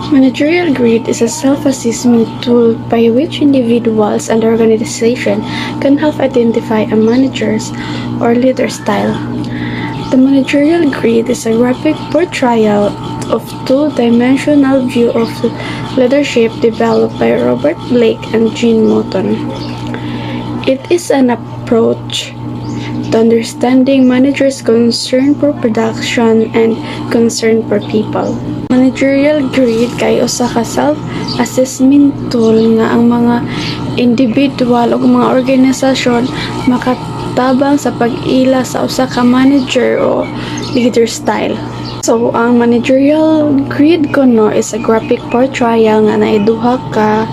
Managerial grid is a self-assessment tool by which individuals and organizations can help identify a manager's or leader style. The managerial grid is a graphic portrayal of two-dimensional view of leadership developed by Robert Blake and Jean Mouton. It is an approach to understanding managers' concern for production and concern for people. Managerial grid kay usa ka self-assessment tool nga ang mga individual o mga organisasyon makatabang sa pag-ila sa usa ka manager o leader style. So, ang managerial grid kuno is a graphic portrayal nga naiduha ka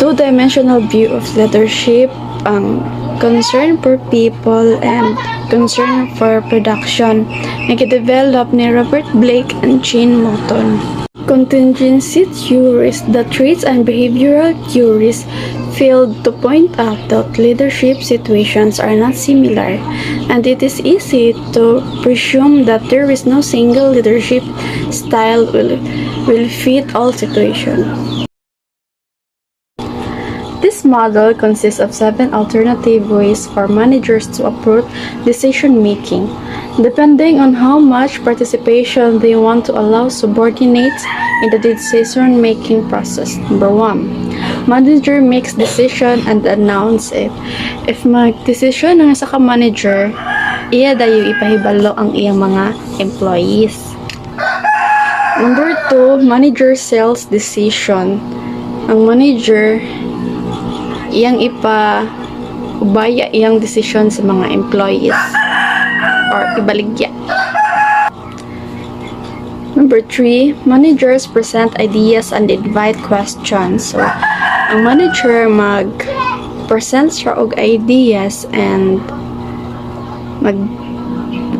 two-dimensional view of leadership, ang concern for people and concern for production na gidevelop ni Robert Blake and Jean Mouton. Contingency theories, the traits and behavioral theories failed to point out that leadership situations are not similar, and it is easy to presume that there is no single leadership style will fit all situations. This model consists of 7 alternative ways for managers to approach decision-making, depending on how much participation they want to allow subordinates in the decision-making process. Number 1. Manager makes decision and announce it. If mag-decision ang isa ka manager, iya dayo ipahibalo ang iyang mga employees. Number 2. Manager sells decision. Ang manager iyang ubaya iyang decision sa mga employees or ibaligya. Number 3, managers present ideas and invite questions. So, ang manager mag-present siya og ideas and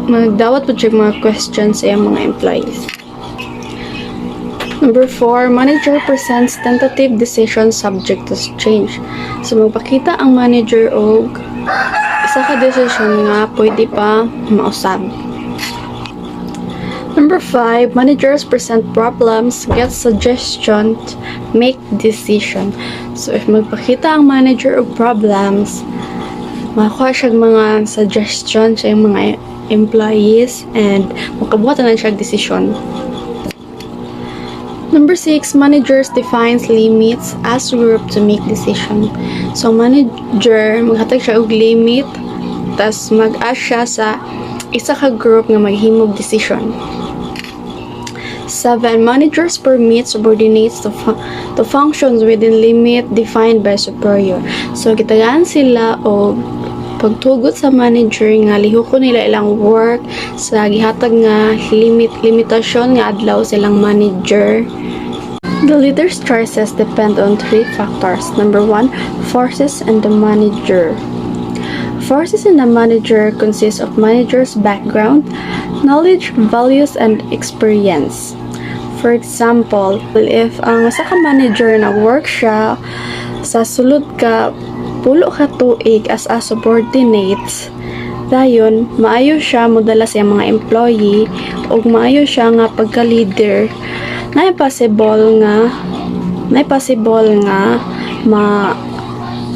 magdawat po siya mga questions sa iyang mga employees. Number 4, manager presents tentative decision subject to change. So, magpakita ang manager og isa ka decision nga pwede pa mausab. Number 5, managers present problems, get suggestions, make decision. So, if magpakita ang manager og problems, makakuha siya mga suggestions sa mga employees and makabuhatan na siya decision. Number 6, managers defines limits as group to make decision. So, manager, maghatag siya og limit, tas mag-ask siya sa isa ka group nga maghimog decision. 7, managers permit subordinates to functions within limit defined by superior. So, gitagaan sila o pagtugot sa manager nga lihuko nila ilang work sa gihatag nga limitasyon nga adlaw silang manager. The leader's choices depend on 3 factors. Number 1, forces in the manager. Forces in the manager consist of manager's background, knowledge, values, and experience. For example, if ang sa ka manager nag-work siya sa sulod ka pulo ka tuig as a subordinates, dayon maayo siya modala sa mga employee ug maayo siya nga pagka-leader, na possible nga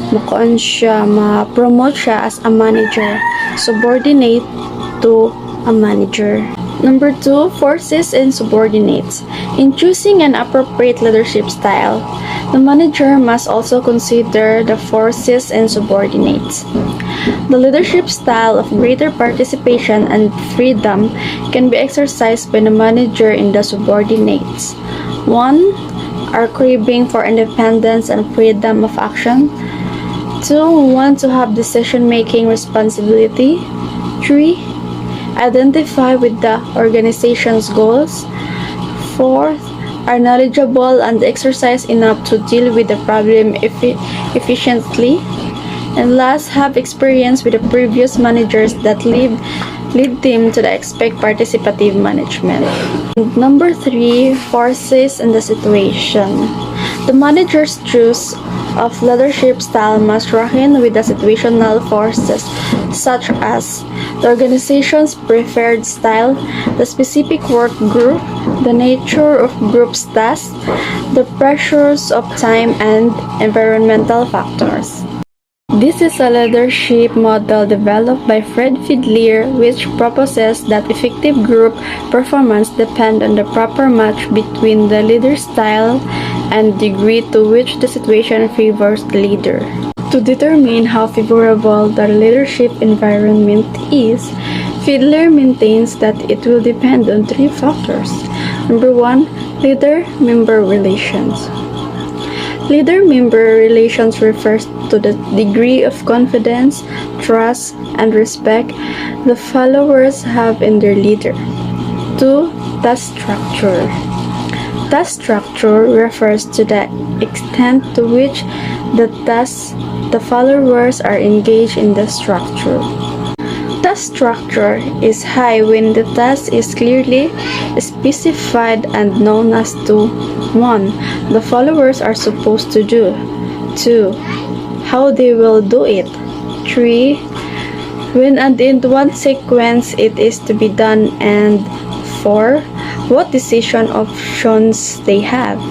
makuan siya, ma-promote siya as a manager, subordinate to a manager. Number 2, forces and subordinates. In choosing an appropriate leadership style, the manager must also consider the forces and subordinates. The leadership style of greater participation and freedom can be exercised by the manager in the subordinates. 1. Are craving for independence and freedom of action. 2. Want to have decision-making responsibility. 3. Identify with the organization's goals. 4. Are knowledgeable and exercise enough to deal with the problem efficiently. And last, have experience with the previous managers that lead them to the expect participative management. Number 3, forces in the situation. The manager's choice of leadership style must reckon with the situational forces such as the organization's preferred style, the specific work group, the nature of group's tasks, the pressures of time, and environmental factors. This is a leadership model developed by Fred Fiedler, which proposes that effective group performance depends on the proper match between the leader's style and degree to which the situation favors the leader. To determine how favorable the leadership environment is, Fiedler maintains that it will depend on three factors. Number 1, leader-member relations. Leader-member relations refers to the degree of confidence, trust, and respect the followers have in their leader. 2. Task structure. Task structure refers to the extent to which the followers are engaged in the structure. Task structure is high when the task is clearly specified and known as to 1. The followers are supposed to do. 2. How they will do it. 3. When and in what sequence it is to be done. And 4. What decision options they have.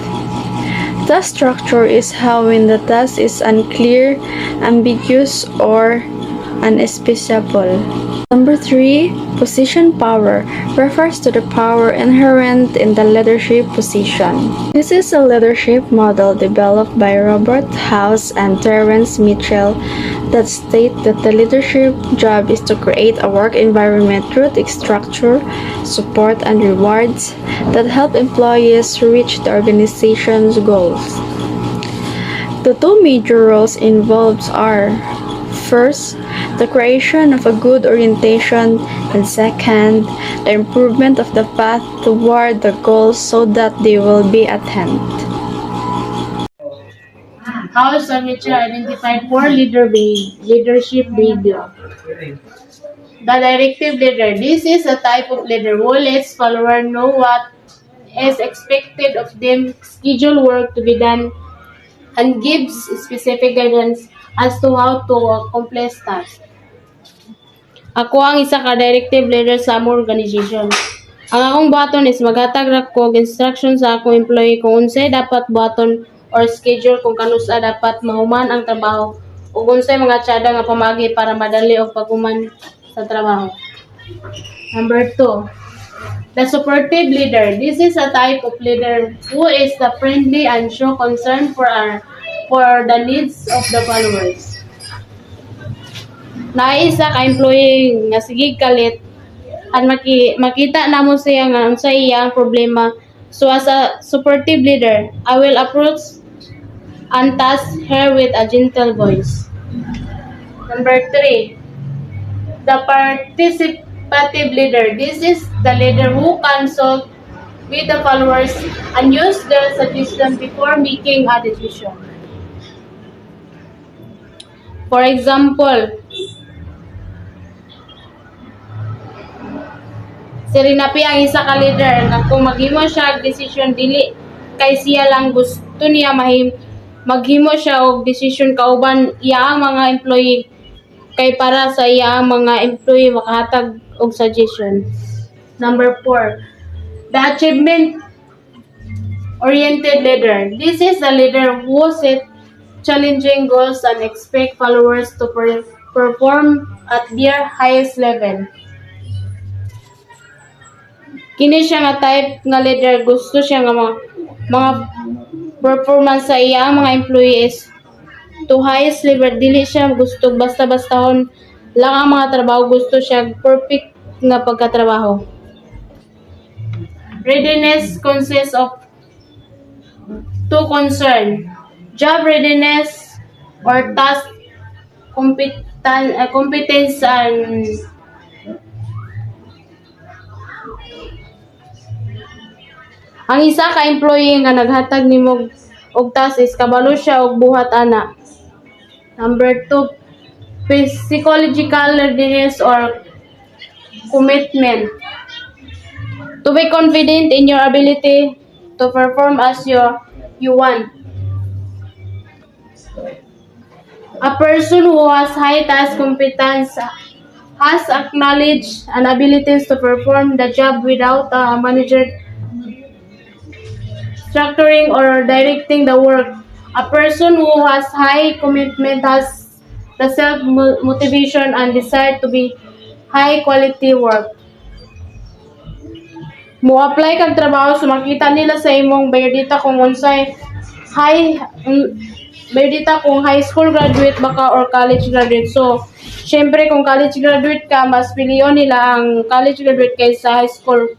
Task structure is how when the task is unclear, ambiguous, or unspecifiable. Number 3, position power refers to the power inherent in the leadership position. This is a leadership model developed by Robert House and Terence Mitchell that state that the leadership job is to create a work environment through its structure, support, and rewards that help employees reach the organization's goals. The two major roles involved are: first, the creation of a good orientation, and second, the improvement of the path toward the goals so that they will be attained. How Mitchell identified four leadership behavior. The directive leader. This is a type of leader who lets followers know what is expected of them, schedule work to be done, and gives specific guidance as to how to accomplish tasks. Ako ang isa ka directive leader sa among organization. Ang akong buhaton is maghatag ra ko og instruction sa akong employee kung unsay dapat buhaton or schedule kung kanusa dapat mahuman ang trabaho ug unsay mga tsada nga pamagi para madali og paghuman sa trabaho. Number 2, the supportive leader. This is a type of leader who is the friendly and show concern for the needs of the followers. Naisa ka employee nga sige kalit at makita namo siya nga unsa iyang problema. So as a supportive leader, I will approach and task her with a gentle voice. Number 3, the participative leader. This is the leader who consult with the followers and use their suggestion before making a decision. For example, si Rinapi ang isa ka leader nga kung maghimo siya og decision dili kay siya lang gusto niya maghimo siya og decision kauban iyang mga employee kay para sa iyang mga employee makahatag og suggestion. Number 4, the achievement oriented leader. This is the leader who set challenging goals and expect followers to perform at their highest level. Kini siya nga type nga leader gusto siya nga mga performance sa iyang mga employees to highest level. Dili siya gusto basta-bastahon lang ang mga trabaho, gusto siya perfect nga pagkatrabaho. Readiness consists of two concern: job readiness or task competence and ang isa ka employee nga naghatag nimo og task is kabalo siya og buhat ana. Number 2, psychological readiness or commitment. To be confident in your ability to perform as you want. A person who has high task competence has acknowledged and abilities to perform the job without a manager structuring or directing the work. A person who has high commitment has the self-motivation and desire to be high quality work. Mo-apply kag trabaho so makita nila sa imong biodata kung unsay high biodata kung high school graduate baka or college graduate. So, syempre kung college graduate ka, mas piliyon nila ang college graduate kaysa high school.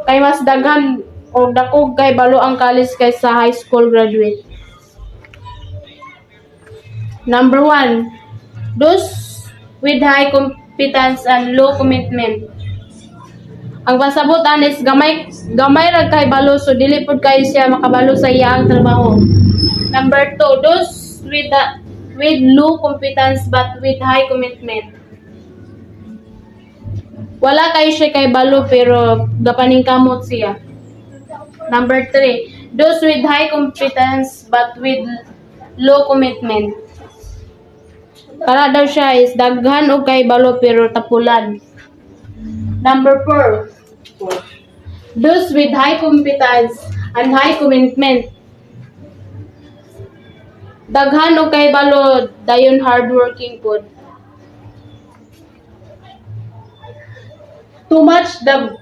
Kay mas daghan o dakog kay balo ang college kaysa high school graduate. Number 1, those with high competence and low commitment. Ang pasabutan is gamay ra kay balo so dili pud kayo siya makabalo sa iyang trabaho. Number 2, those with low competence but with high commitment. Wala kayo siya kay balo pero gapaning kamot siya. Number 3, those with high competence but with low commitment. Para daw siya is daghan o kay balo pero tapulan. Number 4, those with high competence and high commitment. Daghan o kay balo dayon hardworking pod. Too much the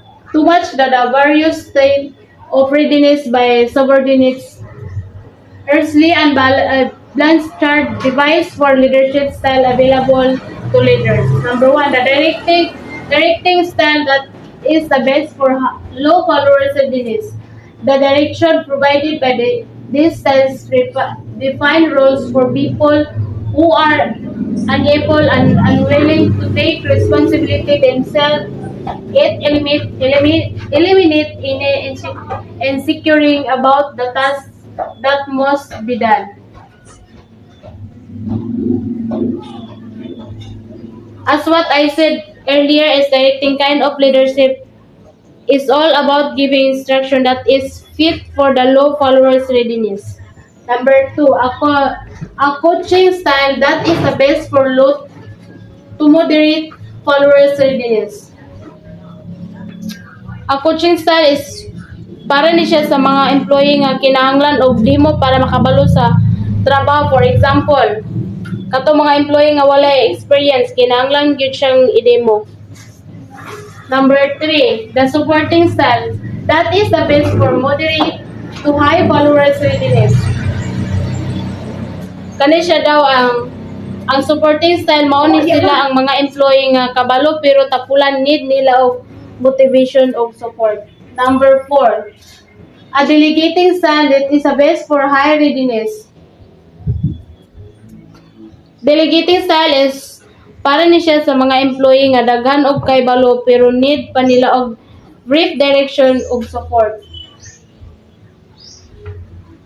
various state of readiness by subordinates. Earthly and Blanchard device for leadership style available to leaders. Number 1, the directing style that is the best for low followers readiness. The direction provided by these styles define roles for people who are unable and unwilling to take responsibility themselves. It eliminate insecuring about the tasks that must be done. As what I said earlier, is directing kind of leadership is all about giving instruction that is fit for the low followers readiness. Number 2, a coaching style that is the best for low to moderate followers readiness. A coaching style is para ni siya sa mga employee nga kinahanglan og demo para makabalo sa trabaho. For example, kato mga employee nga walay experience, kinahanglan gyud siyang i-demo. Number 3, the supporting style that is the best for moderate to high followers readiness. Kani siya daw ang supporting style mao ni sila ang mga employee nga kabalo pero tapulan need nila og motivation of support. Number 4, a delegating style that is the best for high readiness. Delegating style is para ni siya sa mga employee nga daghan og kay balo pero need pa nila og brief direction og support.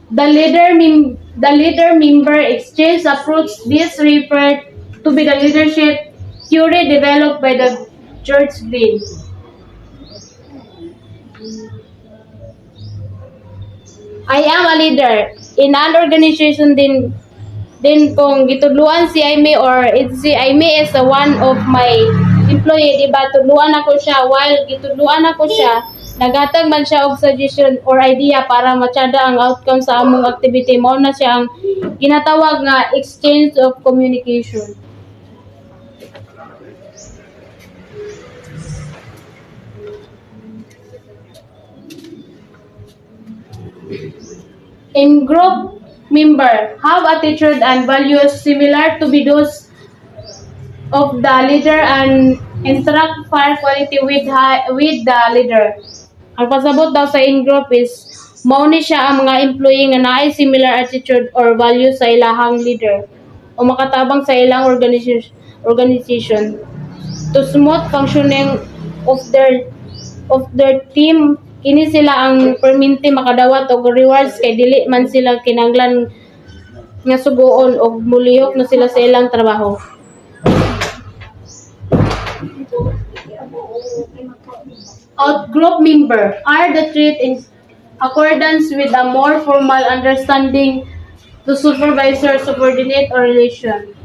The leader member exchange approach this referred to be the leadership theory developed by the George Green. I am a leader in an organization din kung gitudluan si Aimee or si Aimee is one of my employee, diba? Tudluan ako siya. While gitudluan ako siya, nagatag man siya og suggestion or idea para matsada ang outcome sa among activity. Mao na siya ang ginatawag nga exchange of communication. In group member have attitude and values similar to be those of the leader and instruct fire quality with the leader. Ang pasabot daw sa in-group is mao ni siya ang mga employee nga naay similar attitude or values sa ilahang leader o makatabang sa ilang organization to smooth functioning of their team. Kini sila ang perminti makadawat og rewards kay dili man sila kinahanglan nga suguon og mulihok na sila sa ilang trabaho. Out-group member are the treat in accordance with a more formal understanding to supervisor-subordinate or relation.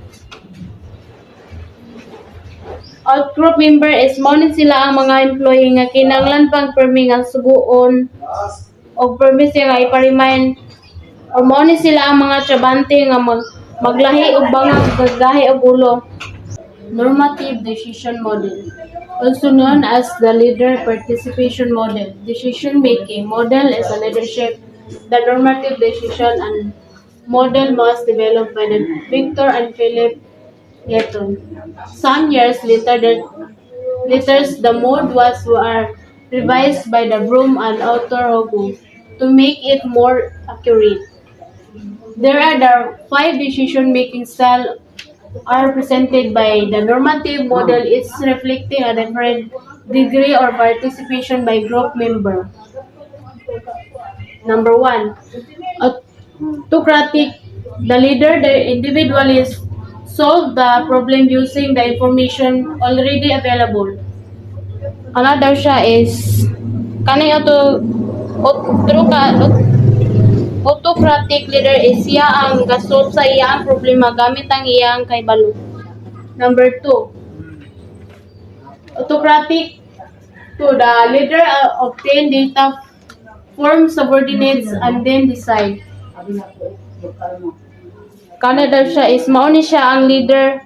Out-group member is mao ni sila ang mga employee nga kinahanglan pang permi nga suguon o permissive nga ipa-remind or mao ni sila ang mga trabante nga maglahi og bangag gagahi og ulo. Normative decision model, also known as the leader participation model. Decision making model is a leadership. The normative decision and model was developed by the Victor and Philip Newton. Some years later, the mode was revised by the Broom and Author Hogo to make it more accurate. There are the 5 decision-making styles are presented by the normative model. It's reflecting a different degree or participation by group member. Number 1, autocratic. The leader, the individual is solve the problem using the information already available. Another siya is kanay autocratic leader is siya ang gasolve sa iyang problema gamit ang iyang kaibalo. Number 2, autocratic. The leader obtain data, form subordinates, and then decide. Canada siya is mao ni siya ang leader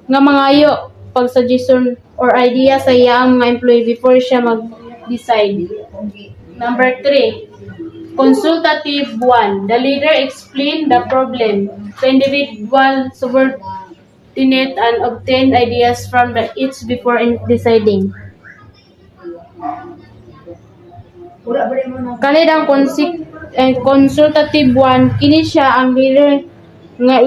nga mangayo pag suggestion or idea sa iyang mga employee before siya mag-decide. Number 3, consultative 1. The leader explain the problem to individual subordinate and obtain ideas from each before deciding. Kanidang consultative 1, kini siya ang leader nga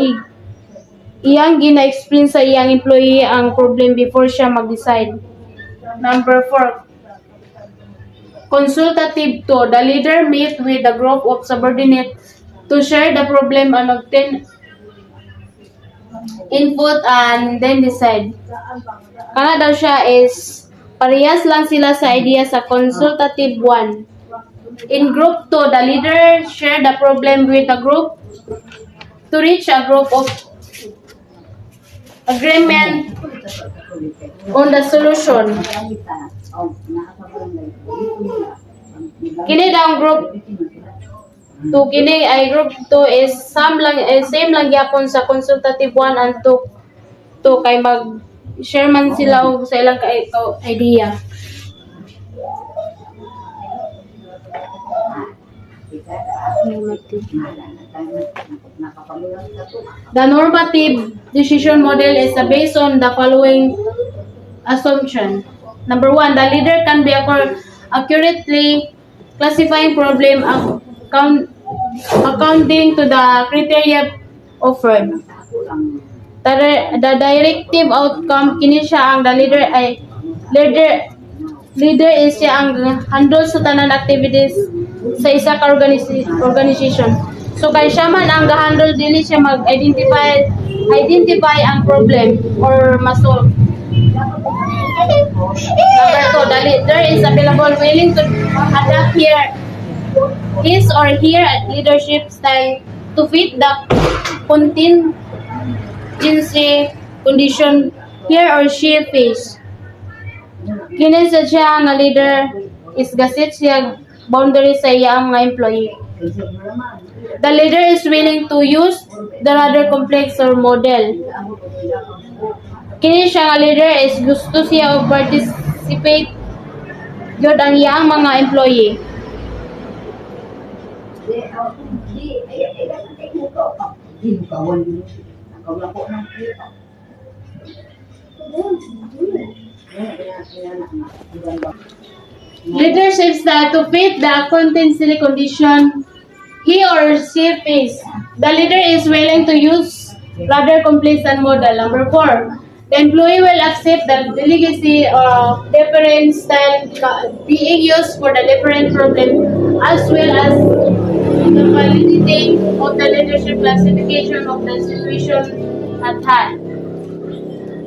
iyang gina-explain sa iyang employee ang problem before siya mag-decide. Number 4, consultative 2. The leader meet with a group of subordinates to share the problem and obtain input and then decide. Kana daw siya is parehas lang sila sa idea sa consultative 1. In group 2, the leader share the problem with the group to reach a group of agreement on the solution. Kini daw group 2, kini ay group 2 is same lang gyapon sa consultative 1 and 2 kay mag share man sila og sa ilang idea. The normative decision model is based on the following assumption. Number 1, the leader can be accurately classifying problem accounting to the criteria offered. The directive outcome, kini siya ang the leader is siya ang handle sa tanan activities sa isa ka organization. So kay siya man ang ga-handle dili siya mag-identify ang problem or ma-solve. Number 2, the leader is available willing to adapt his or her leadership style to fit the contingency condition he or she face. Kini sa siya nga leader is gasit siya boundary sa iyang mga employee. The leader is willing to use the rather complex or model. Kini siya nga leader is gusto siya og participate jud ang iyang mga employee. Leader says that to fit the contingency condition he or she face, the leader is willing to use rather complex and model. Number 4, the employee will accept the delegacy of different style being used for the different problem as well as the validity of the leadership classification of the situation at hand.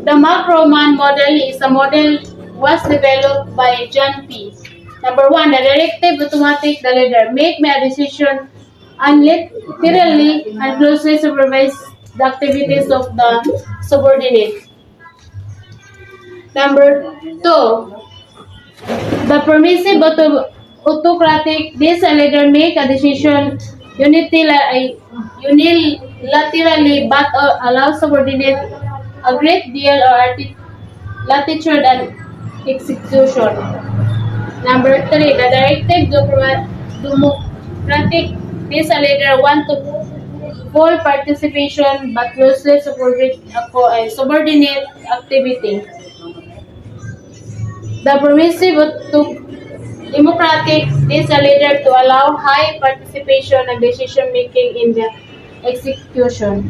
The Macroman model is a model was developed by John P. Number 1, the directive automatic. The leader make a decision and literally and closely supervise the activities of the subordinate. Number 2, the permissive Autocratic, this a leader make a decision unilaterally but allows subordinate a great deal of latitude and execution. Number three, the directive democratic, this a leader want to full participation but closely subordinate activity. The permissive to democratic, this a leader to allow high participation and decision making in the execution.